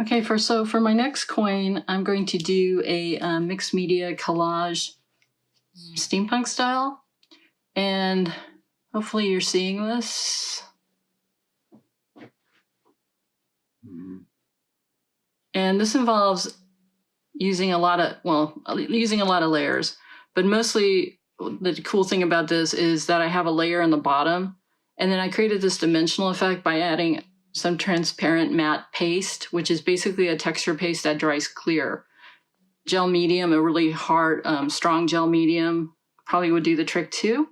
Okay, so for my next coin, I'm going to do a mixed media collage steampunk style. And hopefully you're seeing this. And this involves using a lot of layers, but mostly the cool thing about this is that I have a layer in the bottom, and then I created this dimensional effect by adding some transparent matte paste, which is basically a texture paste that dries clear. Gel medium, a really hard, strong gel medium, probably would do the trick too.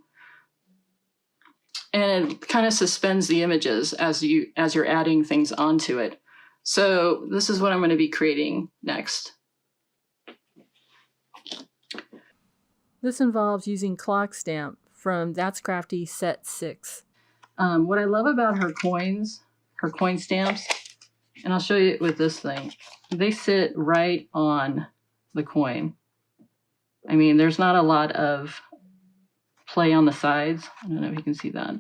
And it kind of suspends the images as you're adding things onto it. So this is what I'm going to be creating next. This involves using clock stamp from That's Crafty set 6. What I love about her coin stamps, and I'll show you it with this thing, they sit right on the coin. I mean, there's not a lot of play on the sides. I don't know if you can see that.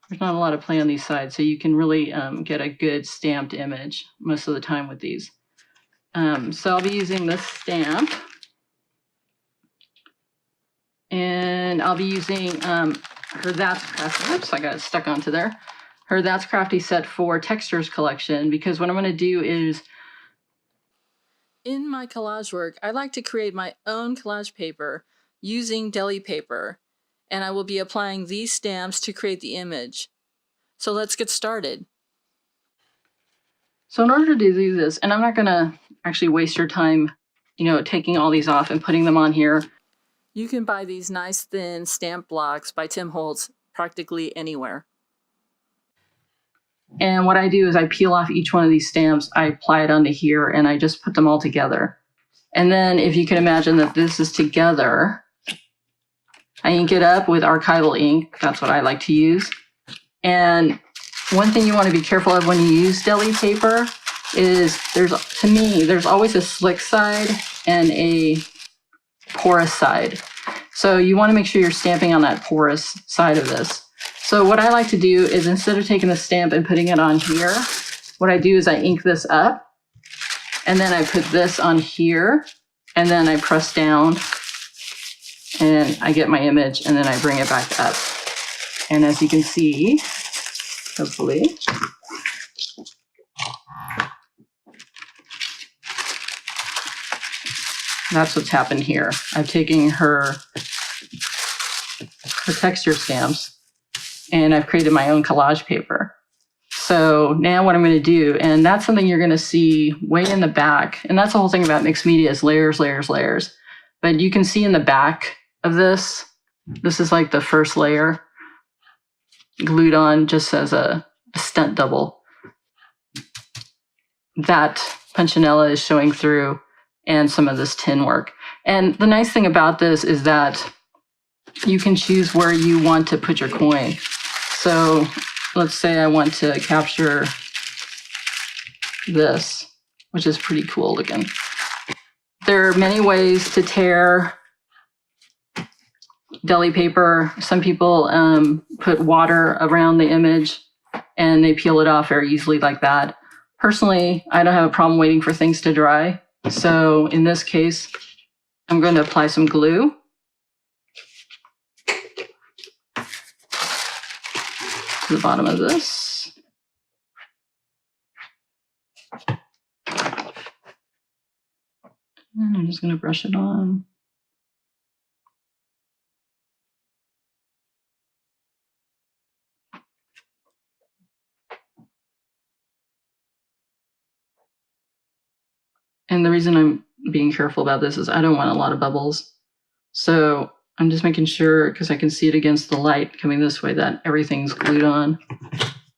There's not a lot of play on these sides, so you can really get a good stamped image most of the time with these. So I'll be using this stamp. And I'll be using her That's Crafty, oops, I got it stuck onto there. Her That's Crafty set 4 textures collection, because what I'm going to do is, in my collage work, I like to create my own collage paper using deli paper, and I will be applying these stamps to create the image. So let's get started. So in order to do this, and I'm not going to actually waste your time, taking all these off and putting them on here. You can buy these nice thin stamp blocks by Tim Holtz practically anywhere. And what I do is I peel off each one of these stamps, I apply it onto here, and I just put them all together. And then if you can imagine that this is together, I ink it up with archival ink. That's what I like to use. And one thing you want to be careful of when you use deli paper is there's always a slick side and a porous side. So you want to make sure you're stamping on that porous side of this. So what I like to do is, instead of taking the stamp and putting it on here, what I do is I ink this up, and then I put this on here, and then I press down, and I get my image, and then I bring it back up. And as you can see, hopefully, that's what's happened here. I'm taking her texture stamps, and I've created my own collage paper. So now what I'm going to do, and that's something you're going to see way in the back, and that's the whole thing about mixed media is layers, layers, layers. But you can see in the back of this is like the first layer glued on just as a stunt double. That punchinella is showing through, and some of this tin work. And the nice thing about this is that you can choose where you want to put your coin. So let's say I want to capture this, which is pretty cool looking. There are many ways to tear deli paper. Some people put water around the image and they peel it off very easily like that. Personally, I don't have a problem waiting for things to dry. So in this case, I'm going to apply some glue. To the bottom of this. And I'm just going to brush it on. And the reason I'm being careful about this is I don't want a lot of bubbles. So I'm just making sure, because I can see it against the light coming this way, that everything's glued on.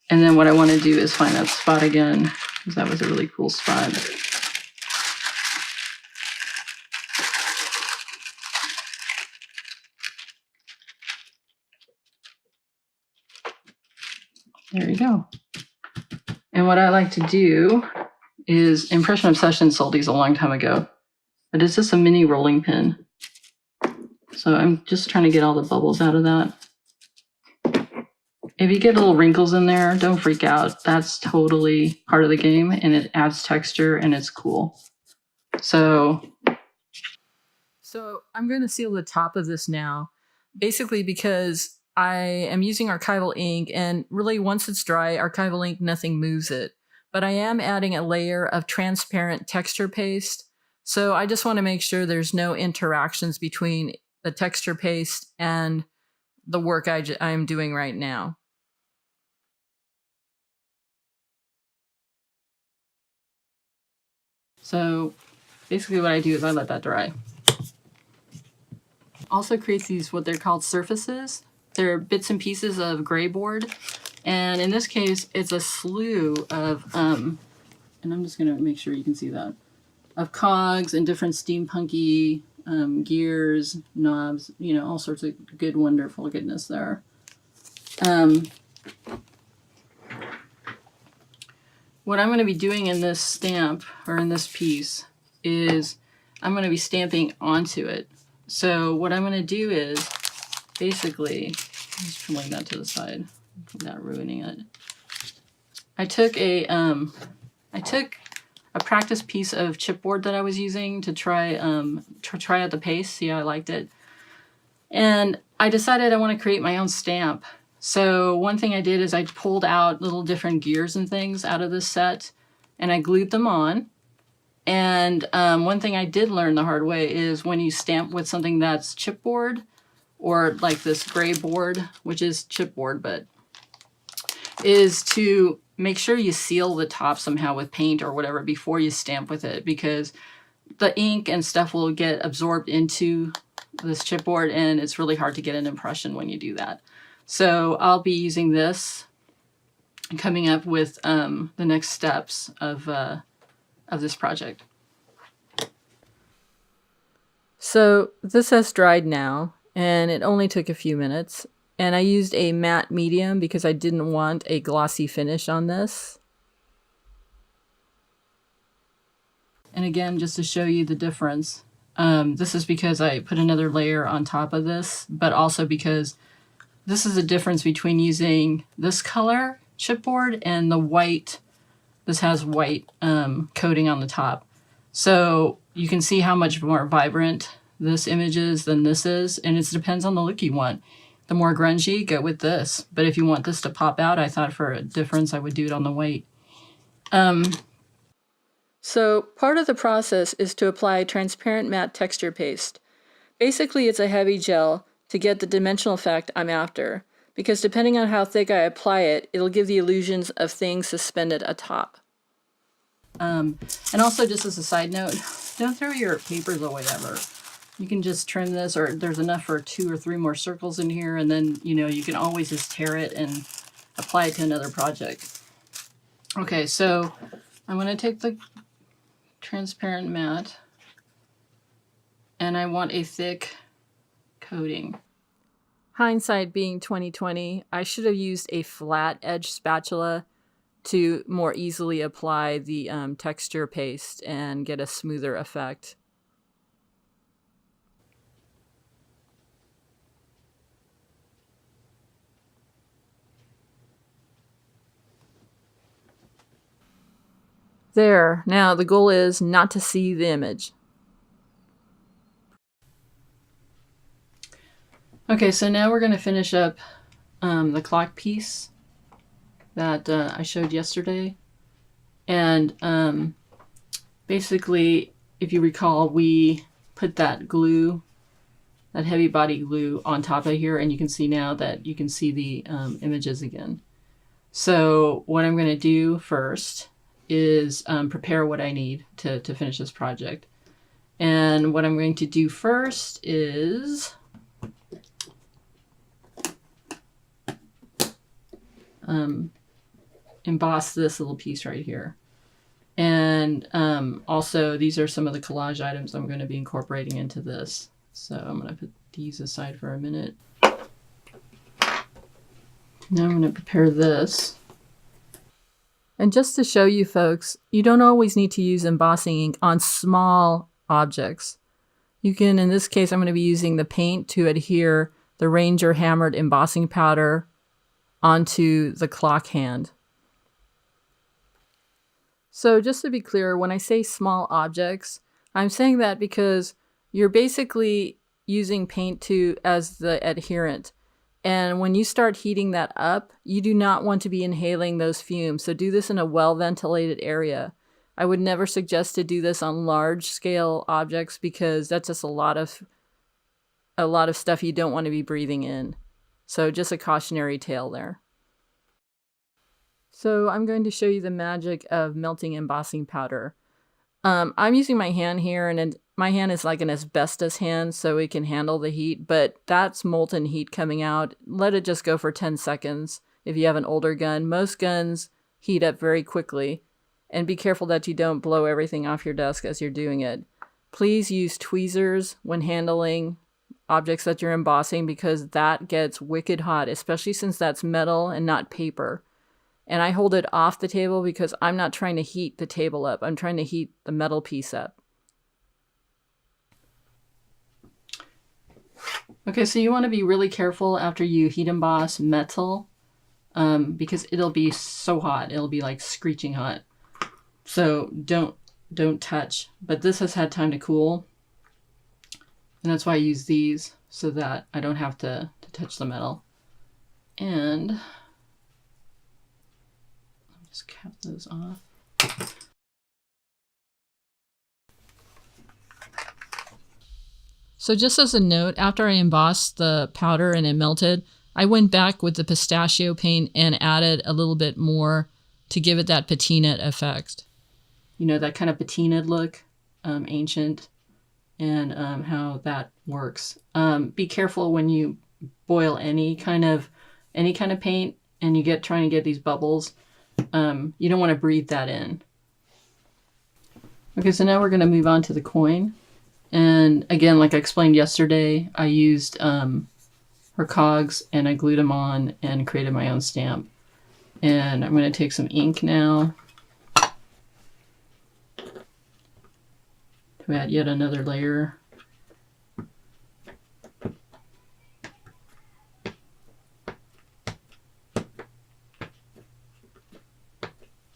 And then what I want to do is find that spot again, because that was a really cool spot. There you go. And what I like to do is, Impression Obsession sold these a long time ago, but it's just a mini rolling pin. So I'm just trying to get all the bubbles out of that. If you get little wrinkles in there, don't freak out. That's totally part of the game, and it adds texture and it's cool. So I'm going to seal the top of this now, basically because I am using archival ink, and really once it's dry, archival ink, nothing moves it. But I am adding a layer of transparent texture paste. So I just want to make sure there's no interactions between the texture paste and the work I'm doing right now. So basically what I do is I let that dry. Also creates these, what they're called surfaces. They're bits and pieces of gray board. And in this case, it's a slew of, and I'm just gonna make sure you can see that, of cogs and different steampunky gears, knobs, you know, all sorts of good, wonderful goodness there. What I'm going to be doing in this stamp, or in this piece, is I'm going to be stamping onto it. So what I'm going to do is, basically, I'm just pulling that to the side, not ruining it. I took a practice piece of chipboard that I was using to try out the paste, see how I liked it. And I decided I want to create my own stamp. So one thing I did is I pulled out little different gears and things out of this set, and I glued them on. And one thing I did learn the hard way is when you stamp with something that's chipboard, or like this gray board, which is chipboard, but is to make sure you seal the top somehow with paint or whatever before you stamp with it, because the ink and stuff will get absorbed into this chipboard, and it's really hard to get an impression when you do that. So I'll be using this, coming up with the next steps of this project. So this has dried now, and it only took a few minutes. And I used a matte medium because I didn't want a glossy finish on this. And again, just to show you the difference, this is because I put another layer on top of this, but also because this is a difference between using this color chipboard and the white. This has white coating on the top. So you can see how much more vibrant this image is than this is, and it depends on the look you want. The more grungy, go with this. But if you want this to pop out, I thought for a difference I would do it on the white. So part of the process is to apply transparent matte texture paste. Basically, it's a heavy gel to get the dimensional effect I'm after, because depending on how thick I apply it, it'll give the illusions of things suspended atop. And also, just as a side note, don't throw your papers away ever. You can just trim this, or there's enough for 2 or 3 more circles in here, and then, you know, you can always just tear it and apply it to another project. Okay, so I'm going to take the transparent matte, and I want a thick coating. Hindsight being 2020, I should have used a flat edge spatula to more easily apply the texture paste and get a smoother effect. There, now the goal is not to see the image. Okay, so now we're going to finish up the clock piece that I showed yesterday. And basically, if you recall, we put that glue, that heavy body glue on top of here, and you can see now that you can see the images again. So what I'm going to do first is prepare what I need to finish this project. And what I'm going to do first is emboss this little piece right here. And also, these are some of the collage items I'm going to be incorporating into this. So I'm going to put these aside for a minute. Now I'm going to prepare this. And just to show you folks, you don't always need to use embossing ink on small objects. You can, in this case, I'm going to be using the paint to adhere the Ranger hammered embossing powder onto the clock hand. So just to be clear, when I say small objects, I'm saying that because you're basically using paint as the adherent. And when you start heating that up, you do not want to be inhaling those fumes. So do this in a well-ventilated area. I would never suggest to do this on large-scale objects because that's just a lot of stuff you don't want to be breathing in. So just a cautionary tale there. So I'm going to show you the magic of melting embossing powder. I'm using my hand here, and my hand is like an asbestos hand, so it can handle the heat, but that's molten heat coming out. Let it just go for 10 seconds if you have an older gun. Most guns heat up very quickly, and be careful that you don't blow everything off your desk as you're doing it. Please use tweezers when handling objects that you're embossing because that gets wicked hot, especially since that's metal and not paper. And I hold it off the table because I'm not trying to heat the table up. I'm trying to heat the metal piece up. Okay, so you want to be really careful after you heat emboss metal because it'll be so hot. It'll be like screeching hot. So don't touch. But this has had time to cool. And that's why I use these so that I don't have to touch the metal. And just cap those off. So just as a note, after I embossed the powder and it melted, I went back with the pistachio paint and added a little bit more to give it that patinate effect. You know, that kind of patinaed look, ancient, and how that works. Be careful when you boil any kind of paint and you trying to get these bubbles. You don't want to breathe that in. Okay, so now we're going to move on to the coin. And again, like I explained yesterday, I used her cogs and I glued them on and created my own stamp. And I'm going to take some ink now to add yet another layer.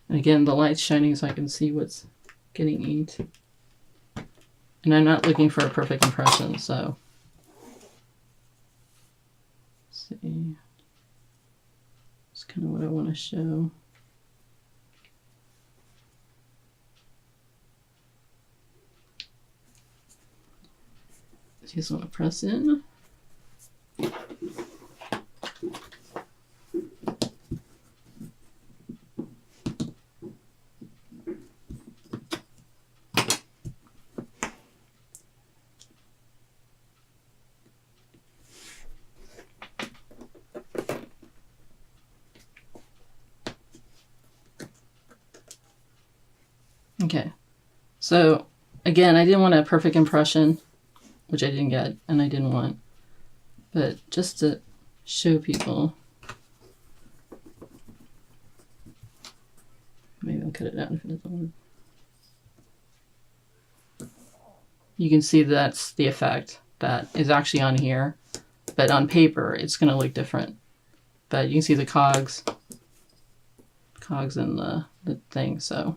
And again, the light's shining so I can see what's getting inked. And I'm not looking for a perfect impression, so let's see. That's kind of what I want to show. Just want to press in. Okay, so again, I didn't want a perfect impression, which I didn't get, and I didn't want, but just to show people, maybe I'll cut it out if it doesn't work. You can see that's the effect that is actually on here, but on paper, it's going to look different. But you can see the cogs in the thing, so.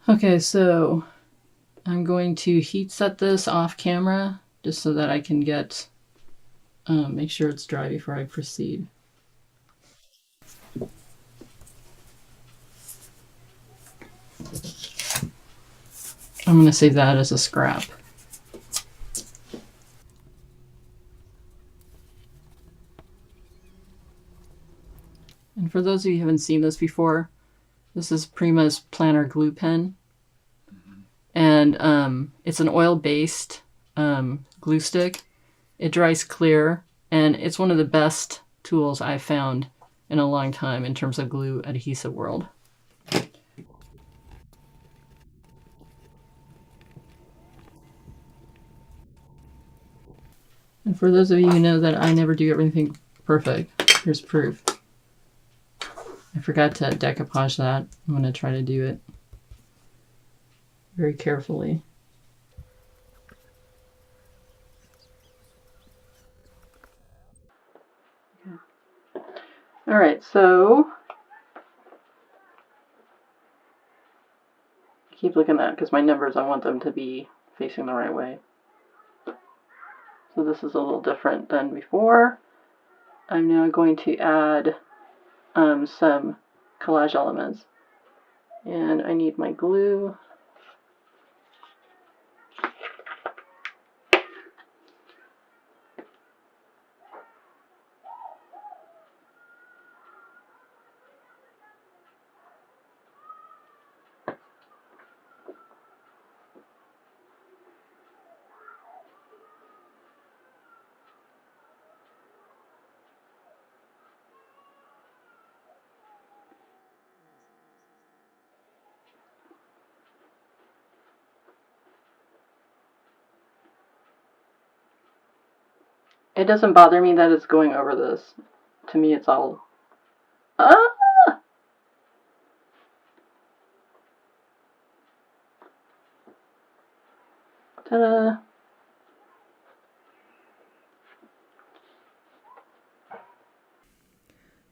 Okay, so I'm going to heat set this off camera just so that I can get, make sure it's dry before I proceed. I'm going to save that as a scrap. And for those of you who haven't seen this before, this is Prima's planner glue pen. And it's an oil-based glue stick. It dries clear, and it's one of the best tools I've found in a long time in terms of glue adhesive world. And for those of you who know that I never do everything perfect, here's proof. I forgot to decoupage that. I'm going to try to do it very carefully. Alright, so keep looking at, because my numbers, I want them to be facing the right way. So this is a little different than before. I'm now going to add some collage elements. And I need my glue. It doesn't bother me that it's going over this. To me, it's all... Ah! Ta-da!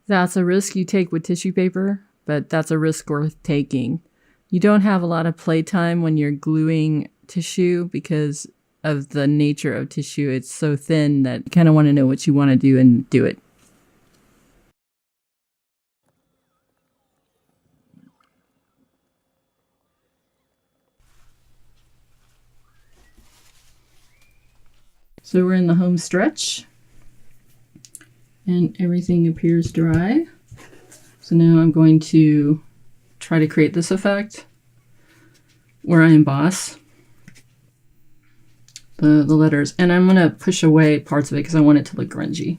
That's a risk you take with tissue paper, but that's a risk worth taking. You don't have a lot of playtime when you're gluing tissue because of the nature of tissue. It's so thin that you kind of want to know what you want to do and do it. So we're in the home stretch and everything appears dry. So now I'm going to try to create this effect where I emboss the letters, and I'm going to push away parts of it because I want it to look grungy.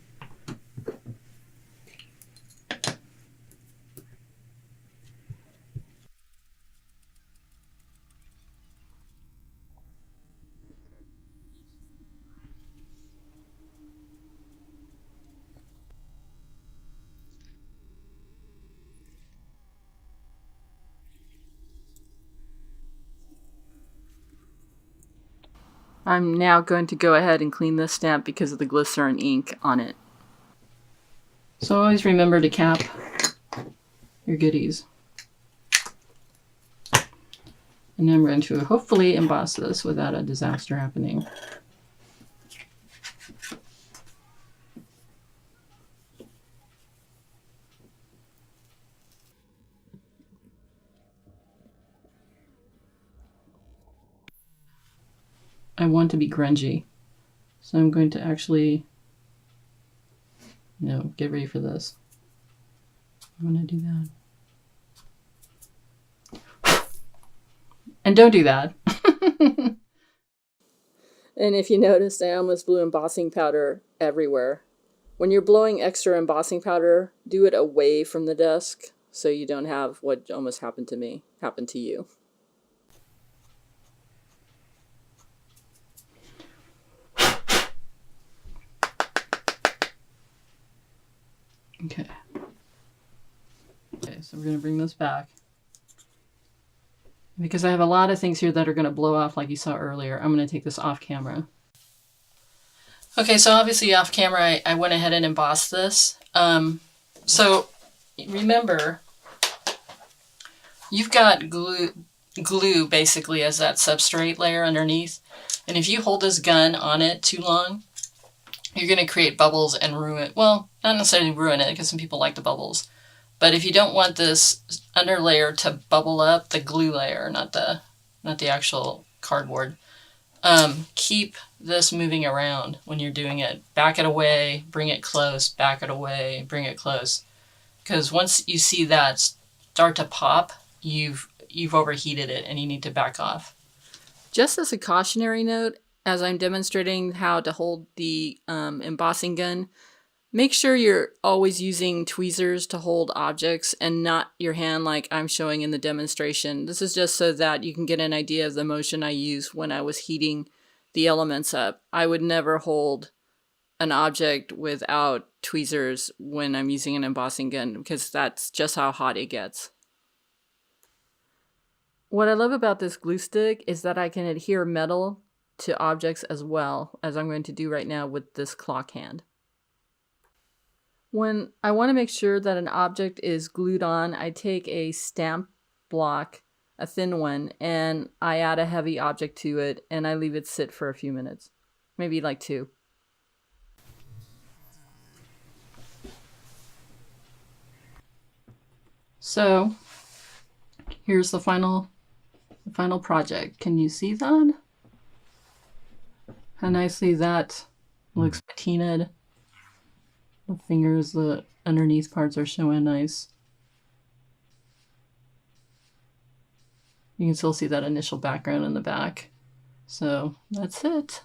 I'm now going to go ahead and clean this stamp because of the glycerin ink on it. So always remember to cap your goodies. And I'm going to hopefully emboss this without a disaster happening. I want to be grungy. So I'm going to actually, get ready for this. I'm going to do that. And don't do that. And if you noticed, I almost blew embossing powder everywhere. When you're blowing extra embossing powder, do it away from the desk so you don't have what almost happened to me happen to you. Okay. Okay, so we're going to bring this back. Because I have a lot of things here that are going to blow off like you saw earlier, I'm going to take this off camera. Okay, so obviously off camera, I went ahead and embossed this. So remember, you've got glue basically as that substrate layer underneath. And if you hold this gun on it too long, you're going to create bubbles and ruin it. Well, not necessarily ruin it because some people like the bubbles. But if you don't want this under layer to bubble up, the glue layer, not the actual cardboard, keep this moving around when you're doing it. Back it away, bring it close, back it away, bring it close. Because once you see that start to pop, you've overheated it and you need to back off. Just as a cautionary note, as I'm demonstrating how to hold the embossing gun, make sure you're always using tweezers to hold objects and not your hand like I'm showing in the demonstration. This is just so that you can get an idea of the motion I used when I was heating the elements up. I would never hold an object without tweezers when I'm using an embossing gun because that's just how hot it gets. What I love about this glue stick is that I can adhere metal to objects as well, as I'm going to do right now with this clock hand. When I want to make sure that an object is glued on, I take a stamp block, a thin one, and I add a heavy object to it, and I leave it sit for a few minutes. Maybe like 2. So here's the final project. Can you see that? How nicely that looks patinaed. The fingers, the underneath parts are showing nice. You can still see that initial background in the back. So that's it.